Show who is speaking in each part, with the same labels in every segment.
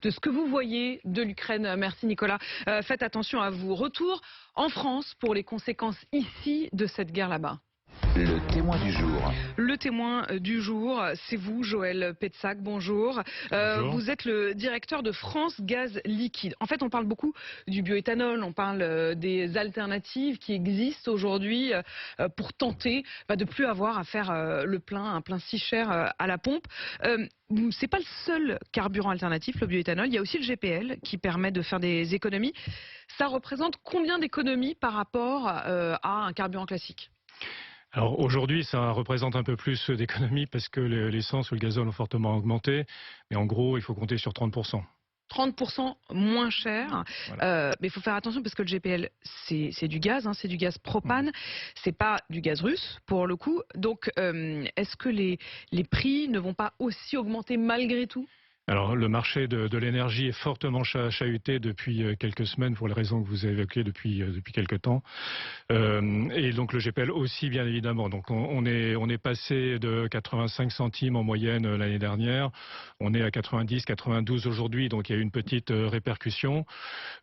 Speaker 1: de ce que vous voyez de l'Ukraine. Merci Nicolas. Faites attention à vous. Retour en France pour les conséquences ici de cette guerre là-bas.
Speaker 2: Le témoin du jour.
Speaker 1: Le témoin du jour, c'est vous, Joël Pétsac. Bonjour.
Speaker 3: Bonjour.
Speaker 1: Vous êtes le directeur de France Gaz Liquide. En fait, on parle beaucoup du bioéthanol, on parle des alternatives qui existent aujourd'hui pour tenter de plus avoir à faire un plein si cher à la pompe. C'est pas le seul carburant alternatif, le bioéthanol. Il y a aussi le GPL qui permet de faire des économies. Ça représente combien d'économies par rapport à un carburant classique ?
Speaker 3: Alors aujourd'hui, ça représente un peu plus d'économies parce que l'essence ou le gazole ont fortement augmenté. Mais en gros, il faut compter sur 30%.
Speaker 1: 30% moins cher,
Speaker 3: Voilà.
Speaker 1: mais il faut faire attention parce que le GPL c'est du gaz, c'est du gaz propane, c'est pas du gaz russe pour le coup. Donc est-ce que les prix ne vont pas aussi augmenter malgré tout ?
Speaker 3: Alors le marché de l'énergie est fortement chahuté depuis quelques semaines pour les raisons que vous avez évoquées depuis quelques temps. Et donc le GPL aussi bien évidemment. Donc on est passé de 85 centimes en moyenne l'année dernière. On est à 90, 92 aujourd'hui. Donc il y a eu une petite répercussion.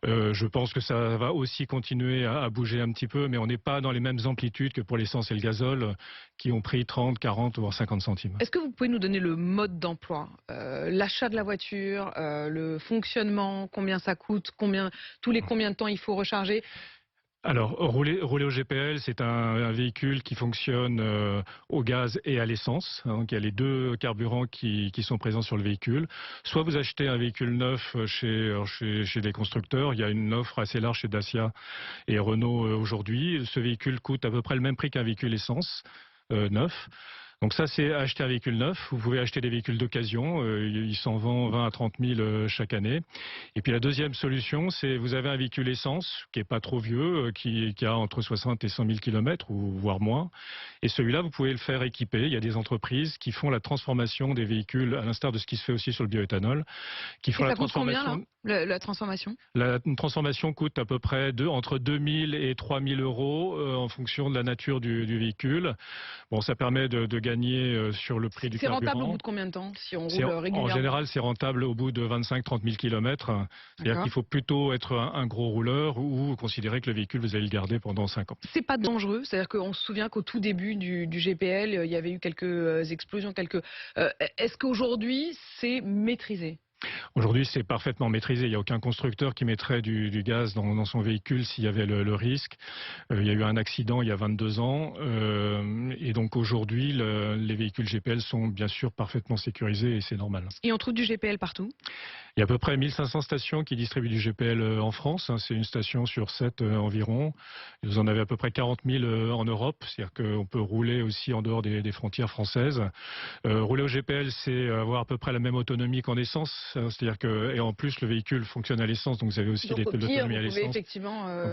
Speaker 3: Je pense que ça va aussi continuer à bouger un petit peu, mais on n'est pas dans les mêmes amplitudes que pour l'essence et le gazole qui ont pris 30, 40 voire 50 centimes.
Speaker 1: Est-ce que vous pouvez nous donner le mode d'emploi, l'achat de la voiture, le fonctionnement, combien ça coûte, tous les combien de temps il faut recharger ?
Speaker 3: Alors, rouler au GPL, c'est un véhicule qui fonctionne au gaz et à l'essence. Donc, il y a les deux carburants qui sont présents sur le véhicule. Soit vous achetez un véhicule neuf chez les constructeurs. Il y a une offre assez large chez Dacia et Renault aujourd'hui. Ce véhicule coûte à peu près le même prix qu'un véhicule essence neuf. Donc ça, c'est acheter un véhicule neuf. Vous pouvez acheter des véhicules d'occasion. Il s'en vend 20 à 30 000 chaque année. Et puis la deuxième solution, c'est vous avez un véhicule essence qui est pas trop vieux, qui a entre 60 et 100 000 km ou voire moins. Et celui-là, vous pouvez le faire équiper. Il y a des entreprises qui font la transformation des véhicules, à l'instar de ce qui se fait aussi sur le bioéthanol, qui font
Speaker 1: Et
Speaker 3: la
Speaker 1: ça coûte combien
Speaker 3: transformation.
Speaker 1: la transformation ?
Speaker 3: La transformation coûte à peu près entre 2 000 et 3 000 euros en fonction de la nature du véhicule. Bon, ça permet de gagner sur le prix du carburant.
Speaker 1: C'est rentable au bout de combien de temps si on roule régulièrement ?
Speaker 3: En général, c'est rentable au bout de 25-30 000 km. C'est-à-dire qu'il faut plutôt être un gros rouleur ou considérer que le véhicule, vous allez le garder pendant 5 ans.
Speaker 1: C'est pas dangereux, c'est-à-dire qu'on se souvient qu'au tout début du GPL, il y avait eu quelques explosions, Est-ce qu'aujourd'hui, c'est maîtrisé ?
Speaker 3: Aujourd'hui, c'est parfaitement maîtrisé. Il n'y a aucun constructeur qui mettrait du gaz dans son véhicule s'il y avait le risque. Il y a eu un accident il y a 22 ans. Et donc aujourd'hui, les véhicules GPL sont bien sûr parfaitement sécurisés et c'est normal.
Speaker 1: Et on trouve du GPL partout ?
Speaker 3: Il y a à peu près 1500 stations qui distribuent du GPL en France. C'est une station sur 7 environ. Vous en avez à peu près 40 000 en Europe. C'est-à-dire qu'on peut rouler aussi en dehors des frontières françaises. Rouler au GPL, c'est avoir à peu près la même autonomie qu'en essence. C'est-à-dire que, et en plus, le véhicule fonctionne à l'essence, donc vous avez aussi l'autonomie à l'essence.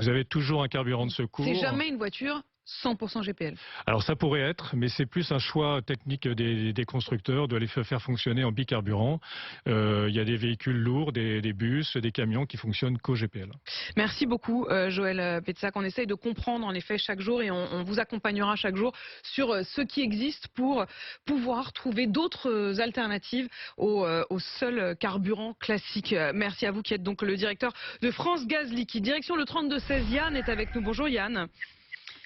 Speaker 3: Vous avez toujours un carburant de secours.
Speaker 1: C'est jamais une voiture 100% GPL.
Speaker 3: Alors ça pourrait être, mais c'est plus un choix technique des constructeurs de les faire fonctionner en bicarburant. Il y a des véhicules lourds, des bus, des camions qui fonctionnent qu'au GPL.
Speaker 1: Merci beaucoup Joël Pétsac. On essaye de comprendre en effet chaque jour et on vous accompagnera chaque jour sur ce qui existe pour pouvoir trouver d'autres alternatives au seul carburant classique. Merci à vous qui êtes donc le directeur de France Gaz Liquide. Direction le 32-16, Yann est avec nous. Bonjour Yann.